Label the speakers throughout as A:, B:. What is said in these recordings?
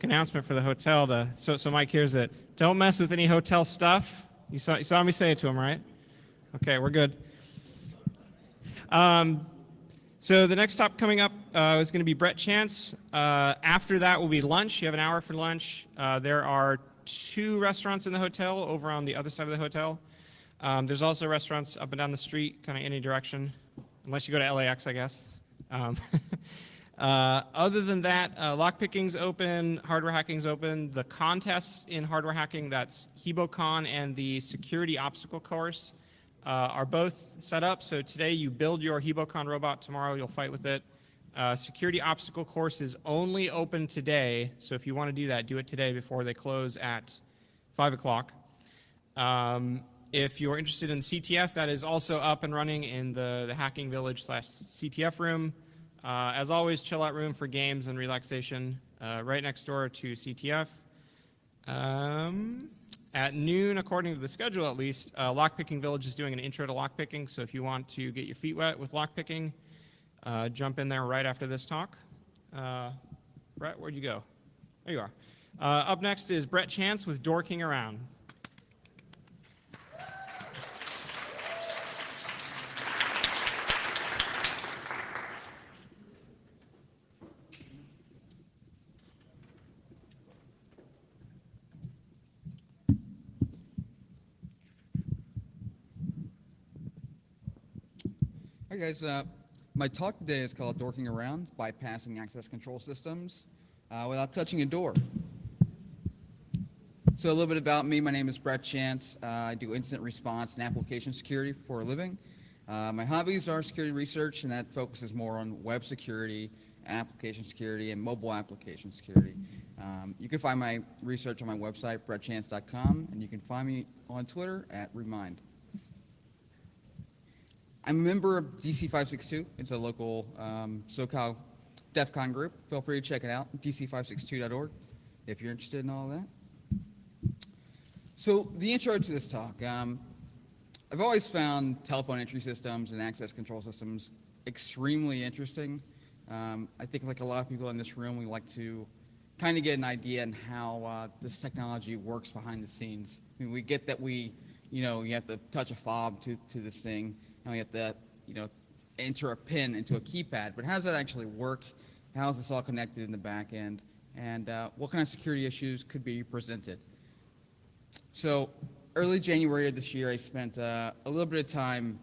A: announcement for the hotel so Mike hears it. Don't mess with any hotel stuff. You saw me say it to him, right? Okay, we're good. So the next stop coming up is going to be Brett Chance. After that will be lunch. You have an hour for lunch. There are 2 restaurants in the hotel over on the other side of the hotel. There's also restaurants up and down the street, kind of any direction, unless you go to LAX, I guess. Other than that, lockpicking's open, hardware hacking's open. The contests in hardware hacking, that's HeboCon and the security obstacle course, are both set up. So today you build your HeboCon robot, tomorrow you'll fight with it. Security obstacle course is only open today, so if you want to do that, do it today before they close at 5 o'clock. If you're interested in CTF, that is also up and running in the Hacking Village / CTF room. As always, chill out room for games and relaxation right next door to CTF. At noon, according to the schedule at least, Lockpicking Village is doing an intro to lockpicking, so if you want to get your feet wet with lockpicking, jump in there right after this talk. Brett, where'd you go? There you are. Up next is Brett Chance with Doorking Around.
B: Hi guys, my talk today is called Doorking Around, Bypassing Access Control Systems Without Touching a Door. So a little bit about me, my name is Brett Chance. I do incident response and application security for a living. My hobbies are security research, and that focuses more on web security, application security, and mobile application security. You can find my research on my website, brettchance.com, and you can find me on Twitter at Remind. I'm a member of DC562. It's a local SoCal DEF CON group. Feel free to check it out, dc562.org, if you're interested in all of that. So the intro to this talk. I've always found telephone entry systems and access control systems extremely interesting. I think like a lot of people in this room, we like to kind of get an idea on how this technology works behind the scenes. I mean, we get that you have to touch a fob to this thing, and we have to, enter a pin into a keypad. But how does that actually work? How is this all connected in the back end? And what kind of security issues could be presented? So early January of this year, I spent a little bit of time,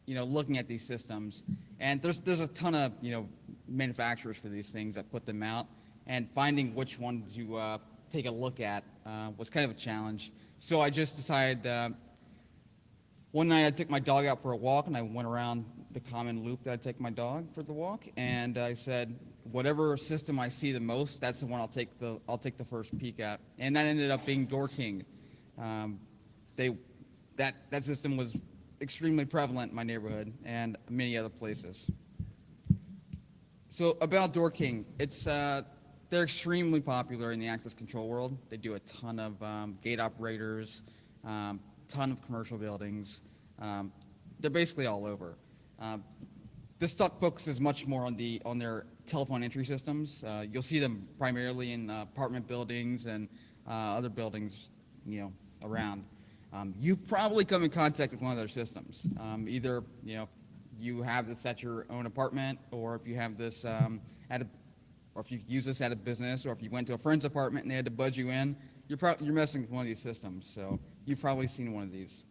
B: looking at these systems. And there's a ton of, manufacturers for these things that put them out. And finding which one to take a look at was kind of a challenge. So I just decided, one night I took my dog out for a walk, and I went around the common loop that I take my dog for the walk, and I said, whatever system I see the most, that's the one I'll take the first peek at. And that ended up being Doorking. That system was extremely prevalent in my neighborhood and many other places. So about Doorking, they're extremely popular in the access control world. They do a ton of gate operators, ton of commercial buildings. They're basically all over. This talk focuses much more on their telephone entry systems. You'll see them primarily in apartment buildings and other buildings, around. You probably come in contact with one of their systems. Either, you have this at your own apartment, or if you have this or if you use this at a business, or if you went to a friend's apartment and they had to budge you in, you're messing with one of these systems. So you've probably seen one of these.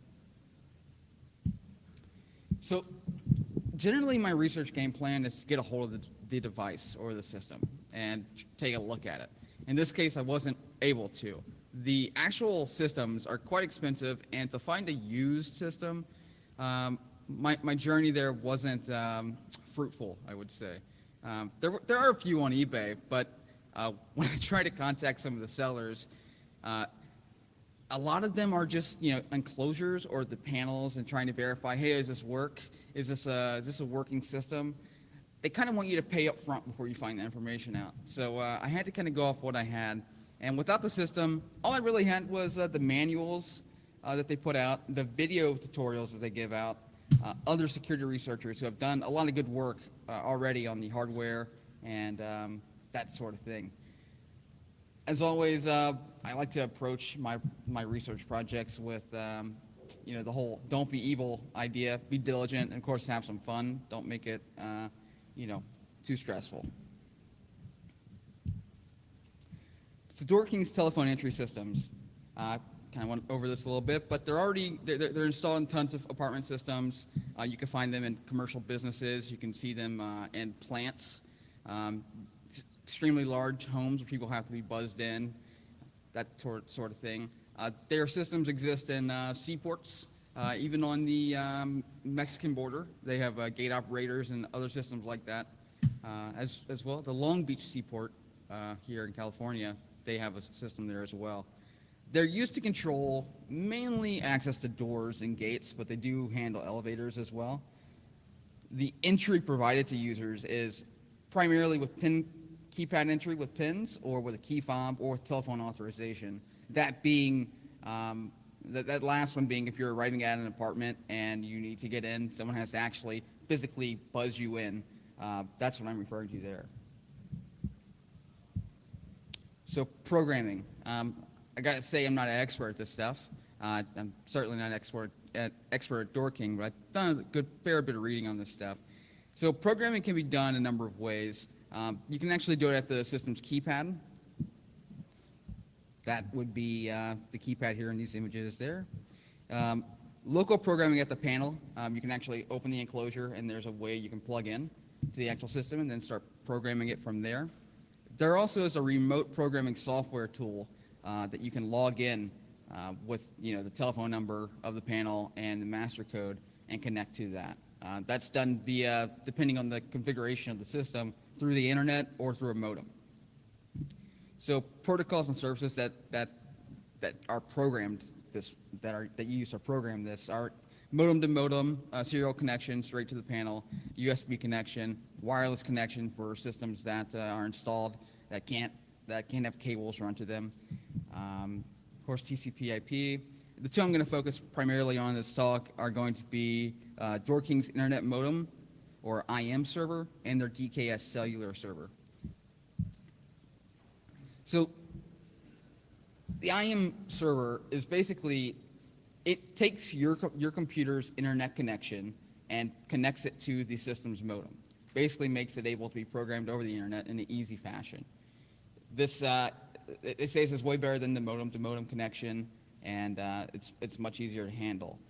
B: So generally my research game plan is to get a hold of the device or the system and take a look at it. In this case, I wasn't able to. The actual systems are quite expensive, and to find a used system, my journey there wasn't fruitful, I would say. There are a few on eBay, but when I try to contact some of the sellers, a lot of them are just enclosures or the panels and trying to verify, hey, does this work? Is this a working system? They kind of want you to pay up front before you find the information out. So I had to kind of go off what I had. And without the system, all I really had was the manuals that they put out, the video tutorials that they give out, other security researchers who have done a lot of good work already on the hardware and that sort of thing. As always, I like to approach my research projects with, the whole "don't be evil" idea. Be diligent, and of course, have some fun. Don't make it, too stressful. So, Doorking's telephone entry systems. Kind of went over this a little bit, but they're installed in tons of apartment systems. You can find them in commercial businesses. You can see them in plants. Extremely large homes where people have to be buzzed in, that sort of thing. Their systems exist in seaports, even on the Mexican border. They have gate operators and other systems like that as well. The Long Beach seaport here in California, they have a system there as well. They're used to control mainly access to doors and gates, but they do handle elevators as well. The entry provided to users is primarily with keypad entry with pins, or with a key fob, or with telephone authorization. That being, that last one being if you're arriving at an apartment and you need to get in, someone has to actually physically buzz you in. That's what I'm referring to there. So programming. I got to say I'm not an expert at this stuff. I'm certainly not an expert at Doorking, but I've done a fair bit of reading on this stuff. So programming can be done a number of ways. You can actually do it at the system's keypad. That would be the keypad here in these images there. Local programming at the panel. You can actually open the enclosure, and there's a way you can plug in to the actual system and then start programming it from there. There also is a remote programming software tool that you can log in with the telephone number of the panel and the master code and connect to that. That's done via, depending on the configuration of the system, through the internet or through a modem. So protocols and services that are programmed that you use to program this are modem to modem, serial connection straight to the panel, USB connection, wireless connection for systems that are installed that can't have cables run to them. Of course, TCP/IP. The two I'm going to focus primarily on in this talk are going to be Doorking's Internet Modem, or IM server, and their DKS cellular server. So the IM server is basically, it takes your computer's internet connection and connects it to the system's modem. Basically makes it able to be programmed over the internet in an easy fashion. This, it says, is way better than the modem-to-modem connection, and it's much easier to handle.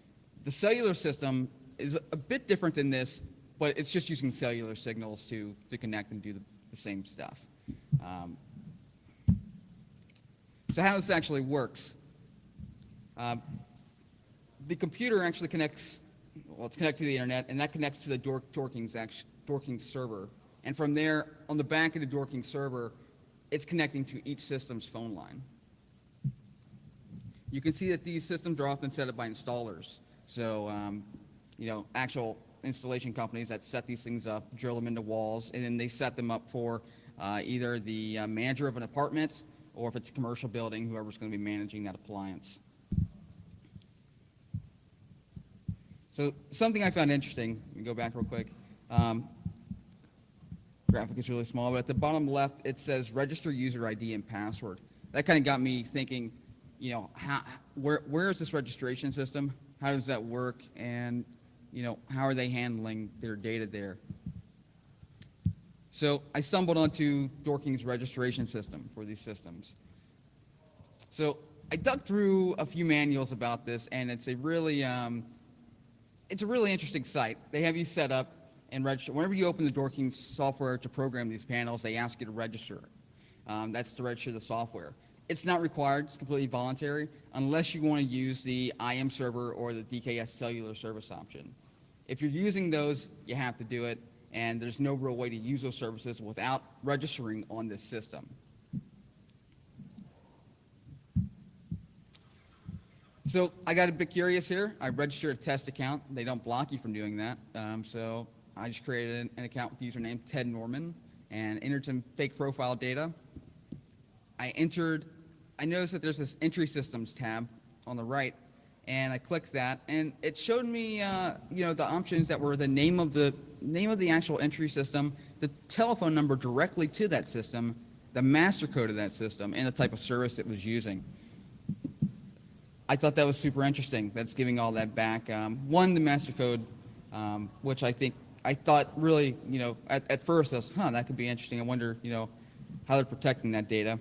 B: The cellular system is a bit different than this, but it's just using cellular signals to connect and do the same stuff. So how this actually works. The computer actually connects, well, it's connected to the internet, and that connects to the Doorking server. And from there, on the back of the Doorking server, it's connecting to each system's phone line. You can see that these systems are often set up by installers. So, actual installation companies that set these things up, drill them into walls, and then they set them up for either the manager of an apartment, or if it's a commercial building, whoever's going to be managing that appliance. So something I found interesting, let me go back real quick. Graphic is really small, but at the bottom left, it says register user ID and password. That kind of got me thinking, where is this registration system? How does that work? And, how are they handling their data there? So I stumbled onto Doorking's registration system for these systems. So I dug through a few manuals about this, and it's a really interesting site. They have you set up and register. Whenever you open the Doorking software to program these panels, they ask you to register. That's to register the software. It's not required. It's completely voluntary, unless you want to use the IM server or the DKS cellular service option. If you're using those, you have to do it, and there's no real way to use those services without registering on this system. So I got a bit curious here. I registered a test account. They don't block you from doing that. So I just created an account with the username Ted Norman and entered some fake profile data. I noticed that there's this entry systems tab on the right, and I clicked that, and it showed me, the options that were the name of the actual entry system, the telephone number directly to that system, the master code of that system and the type of service it was using. I thought that was super interesting. That's giving all that back. One, the master code, which I thought really, at first I was, that could be interesting. I wonder, how they're protecting that data.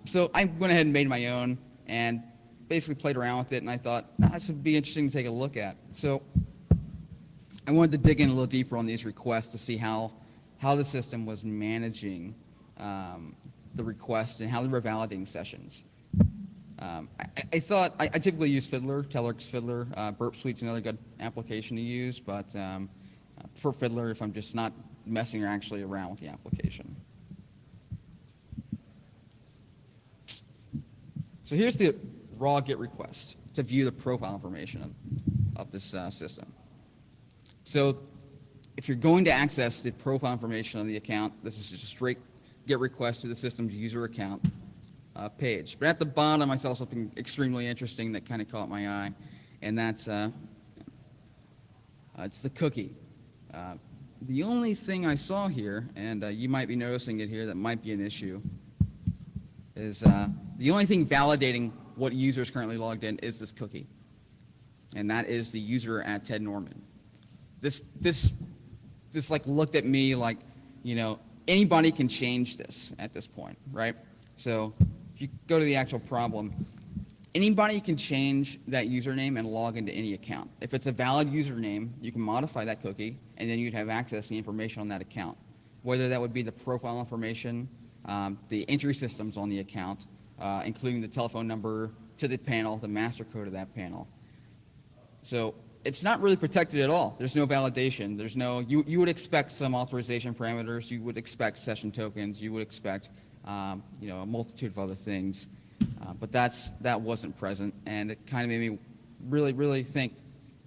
B: So I went ahead and made my own and basically played around with it, and I thought, this would be interesting to take a look at. So I wanted to dig in a little deeper on these requests to see how the system was managing the requests and how they were validating sessions. I thought, I typically use Fiddler, Telerik's Fiddler. Burp Suite's another good application to use, but for Fiddler if I'm just not messing or actually around with the application. So here's the raw GET request to view the profile information of this system. So if you're going to access the profile information on the account, this is just a straight GET request to the system's user account page. But at the bottom, I saw something extremely interesting that kind of caught my eye, and that's it's the cookie. The only thing I saw here, and you might be noticing it here that might be an issue, is the only thing validating what user is currently logged in is this cookie, and that is the user at Ted Norman. This like looked at me like, anybody can change this at this point, right? So if you go to the actual problem, anybody can change that username and log into any account. If it's a valid username, you can modify that cookie, and then you'd have access to the information on that account, whether that would be the profile information, the entry systems on the account, including the telephone number to the panel, the master code of that panel. So it's not really protected at all. There's no validation. There's no, you would expect some authorization parameters. You would expect session tokens. You would expect, a multitude of other things. But that wasn't present, and it kind of made me really, really think,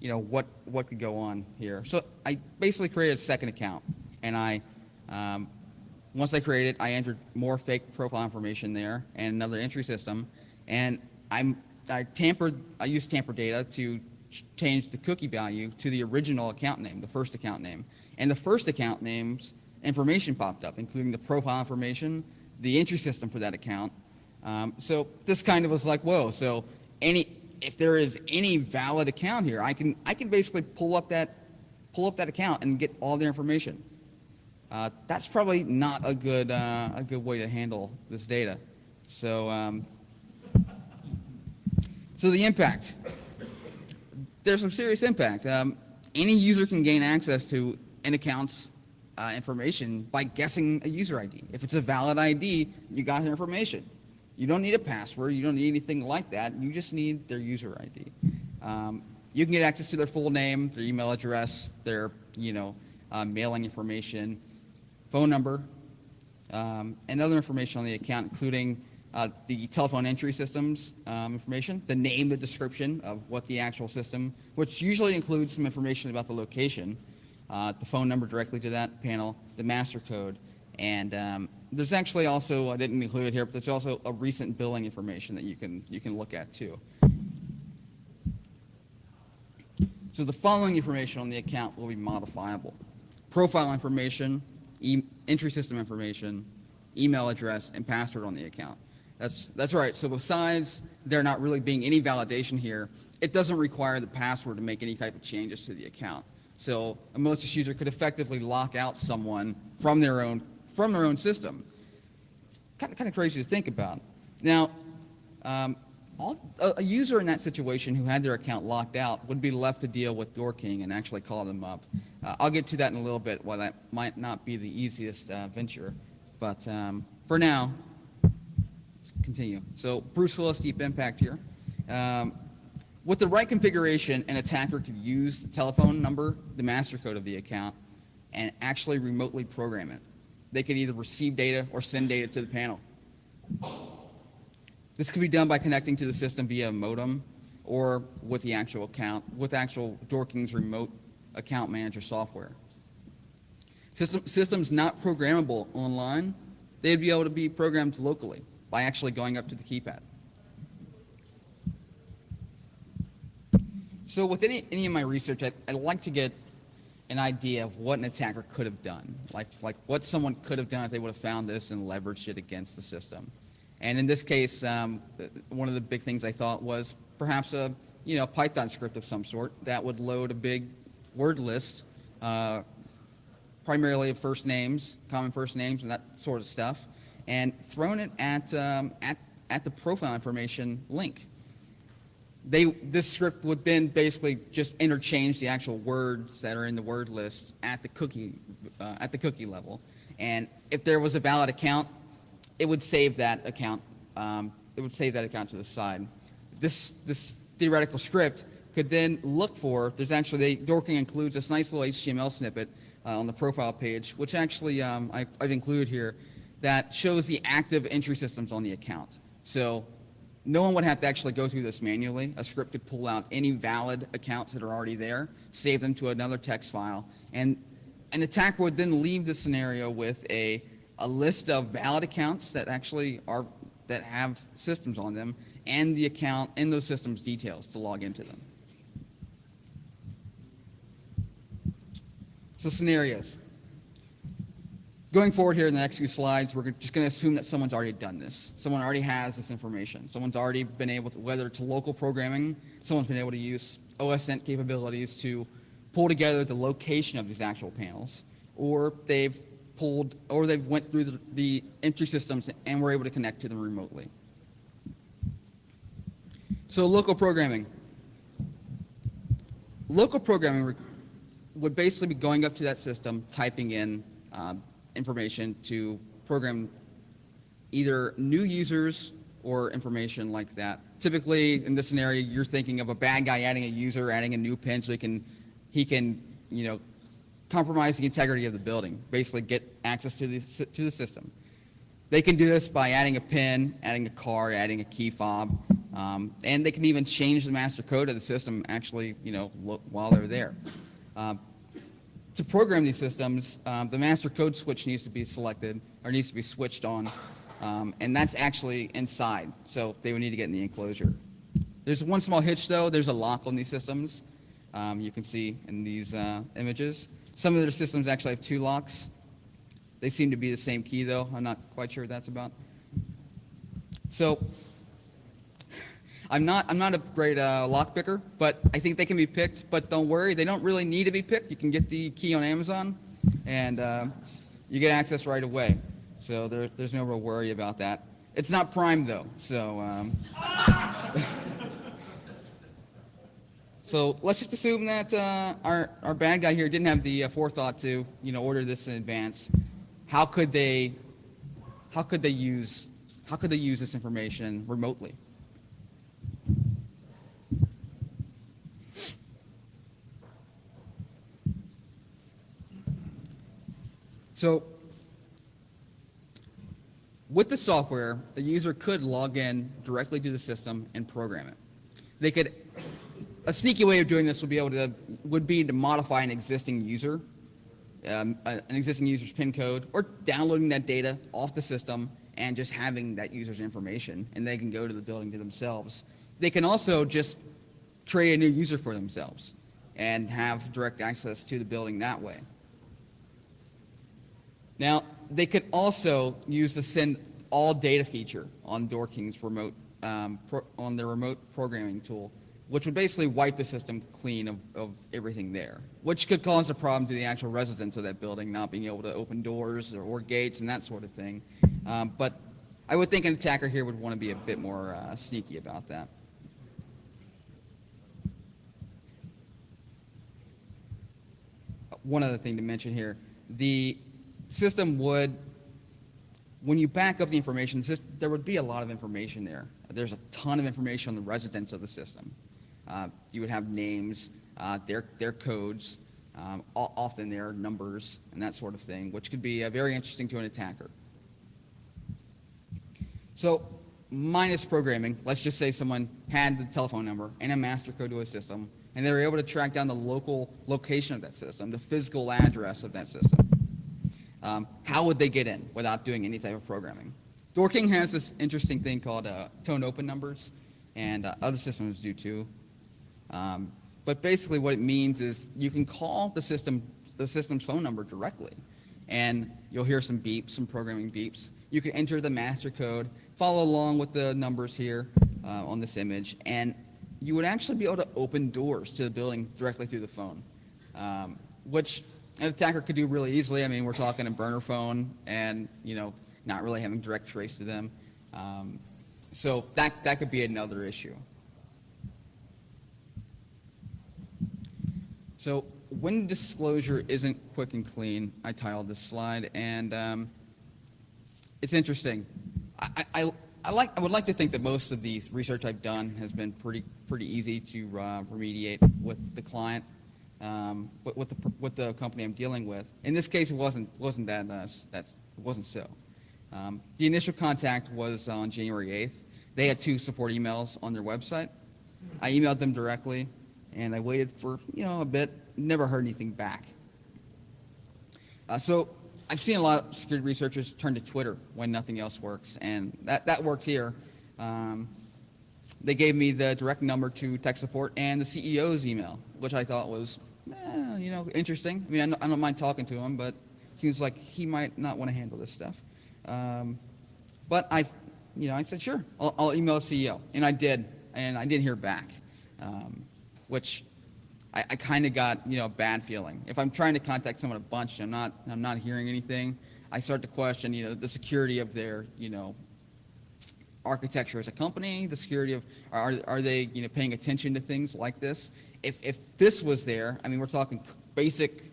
B: what could go on here. So I basically created a second account, and once I created it, I entered more fake profile information there and another entry system, and I used tamper data to change the cookie value to the original account name, the first account name, and the first account name's information popped up, including the profile information, the entry system for that account. So this kind of was like, whoa. So if there is any valid account here, I can basically pull up that account and get all their information. That's probably not a good way to handle this data. So so the impact. There's some serious impact. Any user can gain access to an account's information by guessing a user ID. If it's a valid ID, you got their information. You don't need a password. You don't need anything like that. You just need their user ID. You can get access to their full name, their email address, their mailing information, phone number, and other information on the account, including the telephone entry systems information, the name, the description of what the actual system, which usually includes some information about the location, the phone number directly to that panel, the master code, and there's actually also, I didn't include it here, but there's also a recent billing information that you can look at too. So the following information on the account will be modifiable: profile information, entry system information, email address, and password on the account. That's right. So besides there not really being any validation here, it doesn't require the password to make any type of changes to the account. So a malicious user could effectively lock out someone from their own system. It's kind of crazy to think about. Now, a user in that situation who had their account locked out would be left to deal with Doorking and actually call them up. I'll get to that in a little bit, why that might not be the easiest venture. But for now, let's continue. So Bruce Willis, deep impact here. With the right configuration, an attacker could use the telephone number, the master code of the account, and actually remotely program it. They could either receive data or send data to the panel. This could be done by connecting to the system via a modem or with the actual account, with actual Doorking's remote account manager software. Systems not programmable online, they'd be able to be programmed locally by actually going up to the keypad. So with any of my research, I like to get an idea of what an attacker could have done, like what someone could have done if they would have found this and leveraged it against the system. And in this case, one of the big things I thought was perhaps a Python script of some sort that would load a big word list, primarily of first names, common first names, and that sort of stuff, and thrown it at the profile information link. This script would then basically just interchange the actual words that are in the word list at the cookie level, and if there was a valid account, it would save that account. It would save that account to the side. This theoretical script could then look for. Doorking includes this nice little HTML snippet on the profile page, which actually I've included here, that shows the active entry systems on the account. So no one would have to actually go through this manually. A script could pull out any valid accounts that are already there, save them to another text file, and an attacker would then leave the scenario with a list of valid accounts that have systems on them, and the account and those systems details to log into them. So scenarios. Going forward here in the next few slides, we're just going to assume that someone's already done this. Someone already has this information. Someone's already been able to, whether it's local programming, someone's been able to use OSINT capabilities to pull together the location of these actual panels, or they've went through the entry systems and were able to connect to them remotely. So local programming. Local programming would basically be going up to that system, typing in information to program either new users or information like that. Typically, in this scenario, you're thinking of a bad guy adding a user, adding a new pin so he can compromise the integrity of the building, basically get access to the system. They can do this by adding a pin, adding a card, adding a key fob, and they can even change the master code of the system actually, while they're there. To program these systems, the master code switch needs to be selected or needs to be switched on, and that's actually inside, so they would need to get in the enclosure. There's one small hitch though. There's a lock on these systems. You can see in these images. Some of their systems actually have two locks. They seem to be the same key though. I'm not quite sure what that's about. So I'm not a great lock picker, but I think they can be picked. But don't worry, they don't really need to be picked. You can get the key on Amazon, and you get access right away. So there's no real worry about that. It's not Prime though, so so let's just assume that our bad guy here didn't have the forethought to order this in advance. How could they use this information remotely? So with the software, the user could log in directly to the system and program it. A sneaky way of doing this would be to modify an existing user, an existing user's PIN code, or downloading that data off the system and just having that user's information, and they can go to the building to themselves. They can also just create a new user for themselves and have direct access to the building that way. Now, they could also use the send all data feature on Doorking's on their remote programming tool, which would basically wipe the system clean of everything there, which could cause a problem to the actual residents of that building, not being able to open doors or gates and that sort of thing. But I would think an attacker here would want to be a bit more sneaky about that. One other thing to mention here, the system would, when you back up the information, there would be a lot of information there. There's a ton of information on the residents of the system. You would have names, their codes, often their numbers, and that sort of thing, which could be very interesting to an attacker. So, minus programming, let's just say someone had the telephone number and a master code to a system, and they were able to track down the local location of that system, the physical address of that system. How would they get in without doing any type of programming? Doorking has this interesting thing called tone open numbers, and other systems do too. But basically what it means is you can call the system the system's phone number directly. And you'll hear some beeps, some programming beeps. You can enter the master code, follow along with the numbers here on this image, and you would actually be able to open doors to the building directly through the phone, which an attacker could do really easily. I mean, we're talking a burner phone and, not really having direct trace to them. So that could be another issue. So when disclosure isn't quick and clean, I titled this slide, and it's interesting. I would like to think that most of the research I've done has been pretty easy to remediate with the client, with the company I'm dealing with. In this case, it wasn't so. The initial contact was on January 8th. They had 2 support emails on their website. I emailed them directly, and I waited for a bit. Never heard anything back. So I've seen a lot of security researchers turn to Twitter when nothing else works, and that worked here. They gave me the direct number to tech support and the CEO's email, which I thought was, interesting. I mean, I don't mind talking to him, but it seems like he might not want to handle this stuff. But I said, sure, I'll email the CEO, and I did, and I didn't hear back, which I kind of got a bad feeling. If I'm trying to contact someone a bunch and I'm not hearing anything, I start to question the security of their architecture as a company, the security of are they paying attention to things like this. If this was there, I mean, we're talking basic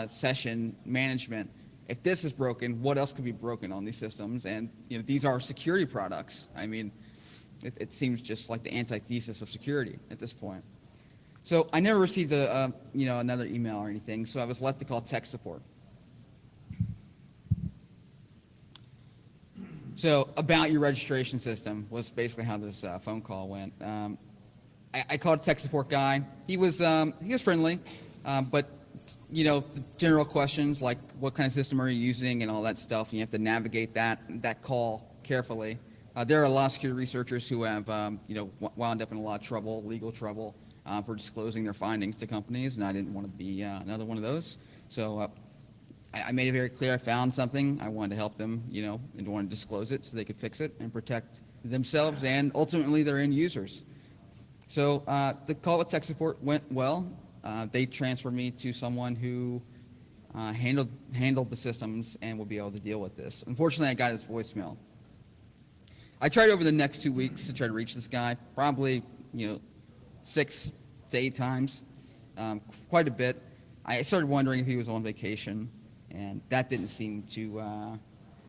B: session management. If this is broken, what else could be broken on these systems? And these are security products. I mean, it seems just like the antithesis of security at this point. So I never received another email or anything, so I was left to call tech support. So about your registration system was basically how this phone call went. I called a tech support guy. He was friendly, but the general questions like what kind of system are you using and all that stuff, and you have to navigate that call carefully. There are a lot of security researchers who have wound up in a lot of trouble, legal trouble, for disclosing their findings to companies, and I didn't want to be another one of those. So I made it very clear I found something. I wanted to help them, and wanted to disclose it so they could fix it and protect themselves and ultimately their end users. So the call with tech support went well. They transferred me to someone who handled the systems and will be able to deal with this. Unfortunately, I got his voicemail. I tried over the next 2 weeks to try to reach this guy, probably 6 to 8 times, quite a bit. I started wondering if he was on vacation, and that didn't seem to,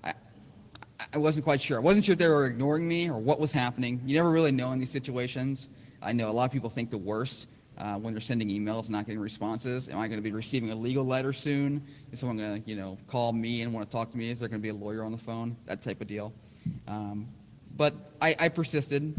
B: I wasn't quite sure. I wasn't sure if they were ignoring me or what was happening. You never really know in these situations. I know a lot of people think the worst when they're sending emails and not getting responses. Am I going to be receiving a legal letter soon? Is someone going to, call me and want to talk to me? Is there going to be a lawyer on the phone? That type of deal. But I persisted.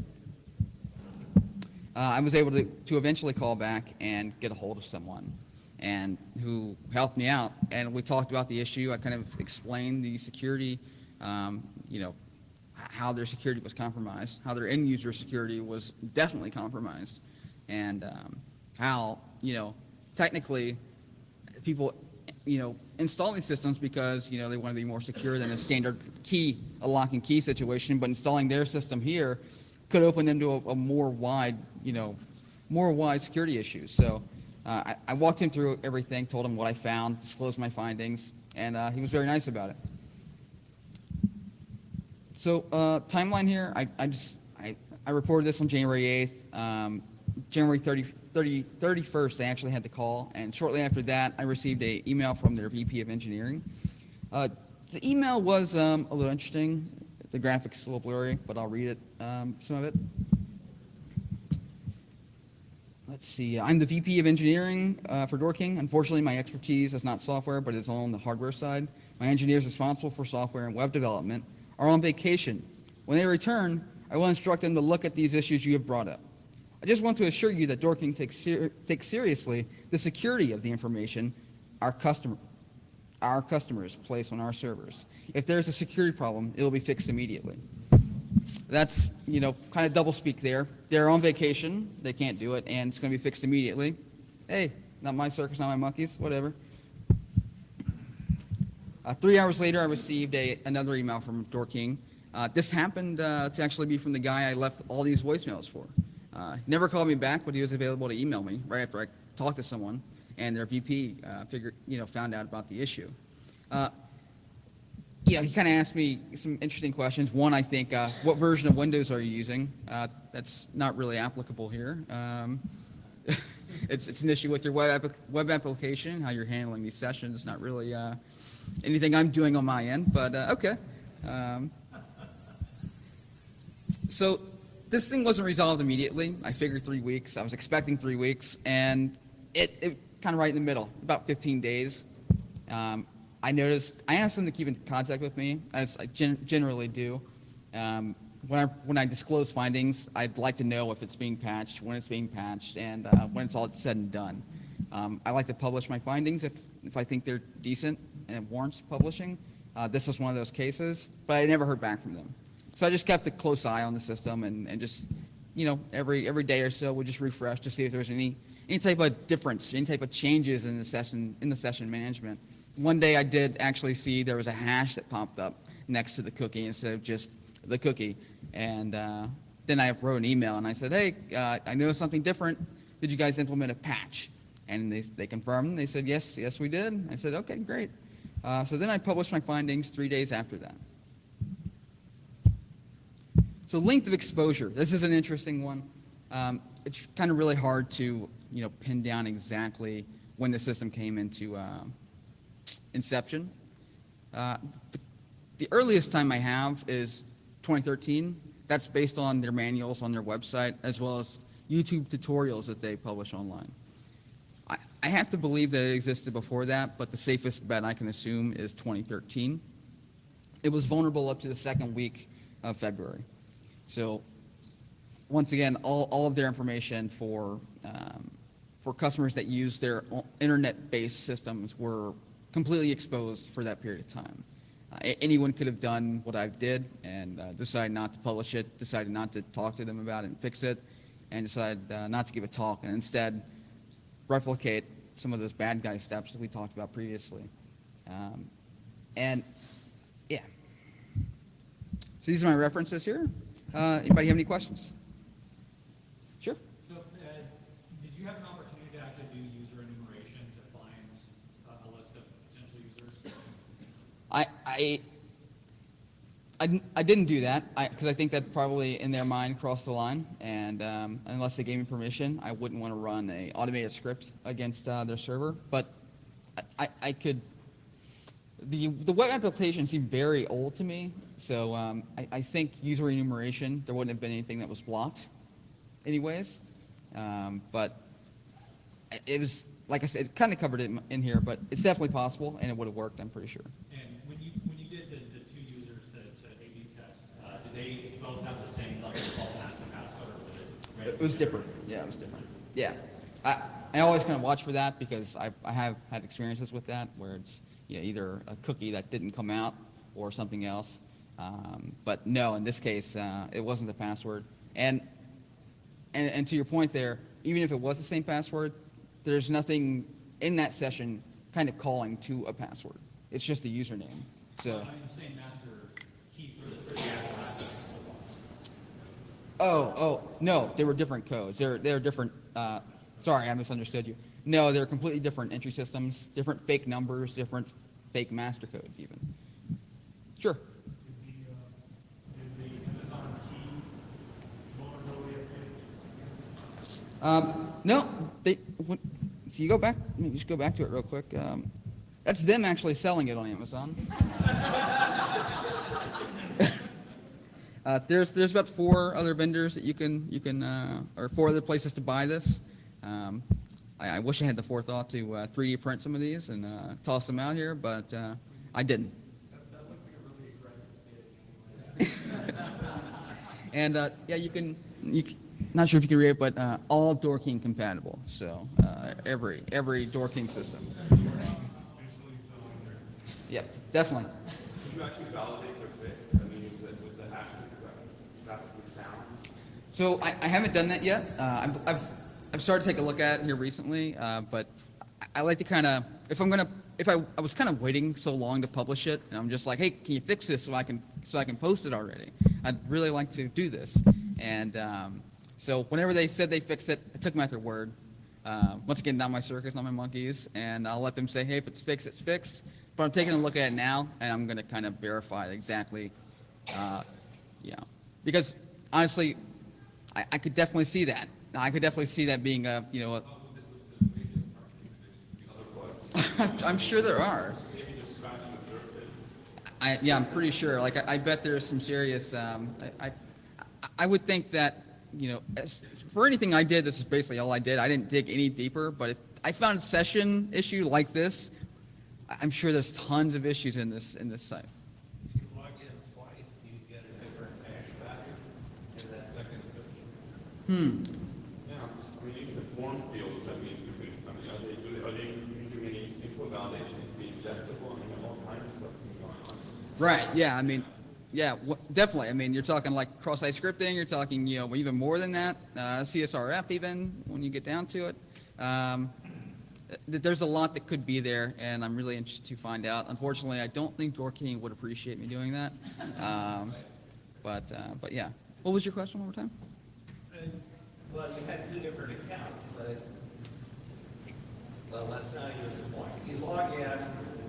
B: I was able to eventually call back and get a hold of someone and who helped me out. And we talked about the issue. I kind of explained the security, how their security was compromised, how their end user security was definitely compromised, and how, technically people, install these systems because, they want to be more secure than a standard lock and key situation, but installing their system here could open them to a more wide security issues. So I walked him through everything, told him what I found, disclosed my findings, and he was very nice about it. So timeline here, I reported this on January 8th. January 31st, I actually had the call, and shortly after that, I received an email from their VP of engineering. The email was a little interesting. The graphics a little blurry, but I'll read it, some of it. Let's see. I'm the VP of engineering for Doorking. Unfortunately, my expertise is not software, but is on the hardware side. My engineers responsible for software and web development are on vacation. When they return, I will instruct them to look at these issues you have brought up. I just want to assure you that Doorking takes seriously the security of the information our customers place on our servers. If there's a security problem, it will be fixed immediately. That's, kind of double speak there. They're on vacation, they can't do it, and it's going to be fixed immediately. Hey, not my circus, not my monkeys, whatever. 3 hours later, I received another email from Doorking. This happened to actually be from the guy I left all these voicemails for. Never called me back, but he was available to email me right after I talked to someone, and their VP found out about the issue. He kind of asked me some interesting questions. One, I think, what version of Windows are you using? That's not really applicable here. It's an issue with your web application, how you're handling these sessions. Not really anything I'm doing on my end, but okay. So this thing wasn't resolved immediately. I figured 3 weeks. I was expecting 3 weeks, and it kind of right in the middle, about 15 days. I noticed, I asked them to keep in contact with me, as I generally do. When I disclose findings, I'd like to know if it's being patched, when it's being patched, and when it's all said and done. I like to publish my findings if I think they're decent and it warrants publishing. This was one of those cases, but I never heard back from them. So I just kept a close eye on the system and just, every day or so we'll just refresh to see if there's any type of difference, any type of changes in the session management. One day I did actually see there was a hash that popped up next to the cookie instead of just the cookie. And then I wrote an email and I said, hey, I noticed something different. Did you guys implement a patch? And they confirmed. They said, yes, we did. I said, okay, great. So then I published my findings 3 days after that. So length of exposure. This is an interesting one. It's kind of really hard to pin down exactly when the system came into inception. The earliest time I have is 2013. That's based on their manuals on their website as well as YouTube tutorials that they publish online. I have to believe that it existed before that, but the safest bet I can assume is 2013. It was vulnerable up to the second week of February. So once again, all of their information for customers that use their internet-based systems were completely exposed for that period of time. Anyone could have done what I did and decided not to publish it, decided not to talk to them about it and fix it, and decided not to give a talk and instead replicate some of those bad guy steps that we talked about previously. And yeah. So these are my references here. Anybody have any questions? Sure.
C: So did you have an opportunity to actually do user enumeration to find a list of potential users?
B: I didn't do that because I think that probably in their mind crossed the line, and unless they gave me permission, I wouldn't want to run a automated script against their server. But I could. The web application seemed very old to me, so I think user enumeration, there wouldn't have been anything that was blocked anyways. But it was, like I said, it kind of covered it in here, but it's definitely possible, and it would have worked, I'm pretty sure.
C: And when you did the two users to A/B test, did they both have the same like default passcode, or
B: It was different. Yeah, it was different. Yeah. I always kind of watch for that because I have had experiences with that where it's either a cookie that didn't come out or something else. But no, in this case, it wasn't the password. And to your point there, even if it was the same password, there's nothing in that session kind of calling to a password. It's just the username. So.
C: I mean, the same master key for the actual master.
B: Oh, no, they were different codes. They're different. Sorry, I misunderstood you. No, they're completely different entry systems, different fake numbers, different fake master codes even. Sure.
C: Did the Amazon key vulnerability update?
B: No, if you go back, let me just go back to it real quick. That's them actually selling it on Amazon. There's about 4 other vendors that you can or 4 other places to buy this. I wish I had the forethought to 3D print some of these and toss them out here, but I didn't.
C: That looks like a really aggressive bid.
B: And yeah, you can, not sure if you can read it, but all Doorking compatible. So every Doorking system. Yep, definitely.
D: Did you actually validate their fix? I mean, was the hash graphically sound?
B: So I haven't done that yet. I've started to take a look at it here recently, but I like to kind of, if if I was kind of waiting so long to publish it, and I'm just like, hey, can you fix this so I can post it already? I'd really like to do this. And so whenever they said they fixed it, I took them at their word. Once again, not my circus, not my monkeys, and I'll let them say, hey, if it's fixed, it's fixed. But I'm taking a look at it now, and I'm going to kind of verify exactly, because honestly, I could definitely see that. I could definitely see that being a. I'm sure there are. I'm pretty sure. Like, I bet there's some serious. I would think that, for anything I did, this is basically all I did. I didn't dig any deeper, but if I found a session issue like this, I'm sure there's tons of issues in this site.
E: If you log in twice, do you get a different hash value in that second cookie?
D: Yeah, I mean, even the form fields, I mean, are they using any info validation to be injectable? I mean, all kinds of stuff going on.
B: Right. Yeah. I mean, yeah, definitely. I mean, you're talking like cross-site scripting. You're talking, even more than that. CSRF, even when you get down to it. There's a lot that could be there, and I'm really interested to find out. Unfortunately, I don't think Doorking would appreciate me doing that. But yeah. What was your question one more time?
E: Well, you had two different accounts. Well, that's not even the point. You log in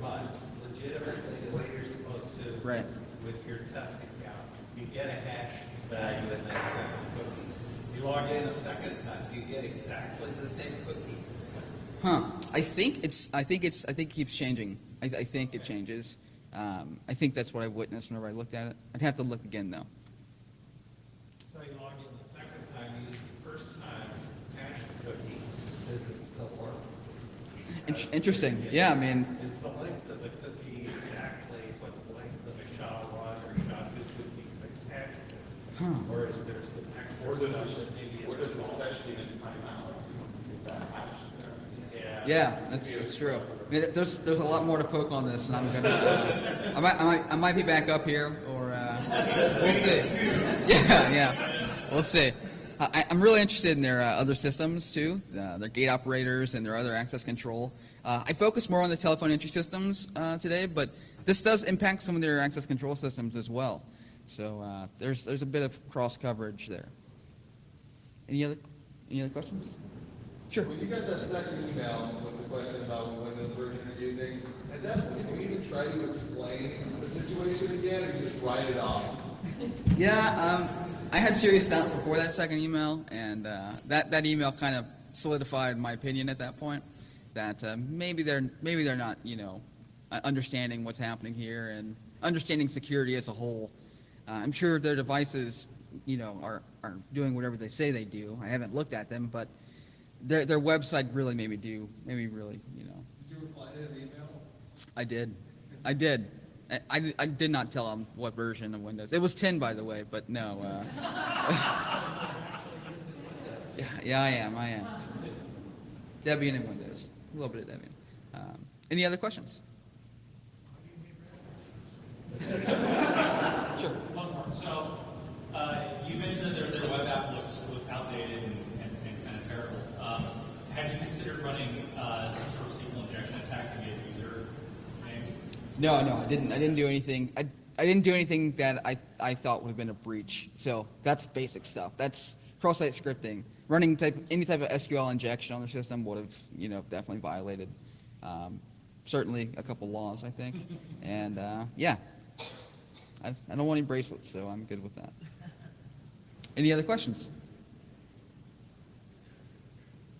E: once, legitimately, the way you're supposed to.
B: Right.
E: With your test account, you get a hash value in that second cookie. You log in a second time, you get exactly the same cookie.
B: Huh. I think it keeps changing. I think it changes. I think that's what I witnessed whenever I looked at it. I'd have to look again though.
E: So you log in the second time, you use the first time's hash cookie. Does it still work?
B: Interesting. Yeah, I mean,
E: Is the length of the cookie exactly what the length of a SHA-1 or SHA-2 cookie 6 hash? Or is there some extra stuff that maybe
D: Or
E: is
D: does the
E: resolved?
D: session even time out? Get that hash there.
B: yeah, that's true. I mean, there's a lot more to poke on this, and I'm gonna. I might be back up here, or we'll see. Yeah, we'll see. I'm really interested in their other systems too, their gate operators and their other access control. I focus more on the telephone entry systems today, but this does impact some of their access control systems as well. So there's a bit of cross coverage there. Any other questions? Sure.
F: When you got that second email with the question about what Windows version you're using, at that point, did you even try to explain the situation again, or you just write it off?
B: Yeah, I had serious doubts before that second email, and that email kind of solidified my opinion at that point that maybe they're not understanding what's happening here and understanding security as a whole. I'm sure their devices are doing whatever they say they do. I haven't looked at them, but their website really made me
F: Did you reply to his email?
B: I did. I did not tell him what version of Windows. It was 10, by the way, but no. Yeah, I am. Debian and Windows. A little bit of Debian. Any other questions? Sure.
C: One more. So, you mentioned that their web app looks outdated and kind of terrible. Had you considered running some sort of SQL injection attack to get user names?
B: No, I didn't do anything. I didn't do anything that I thought would have been a breach. So that's basic stuff. That's cross-site scripting. Running any type of SQL injection on the system would have definitely violated certainly a couple laws, I think. And yeah, I don't want any bracelets, so I'm good with that. Any other questions?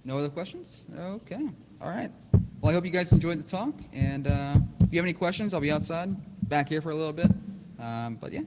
B: No other questions? Okay. All right. Well, I hope you guys enjoyed the talk. And if you have any questions, I'll be outside back here for a little bit. But yeah.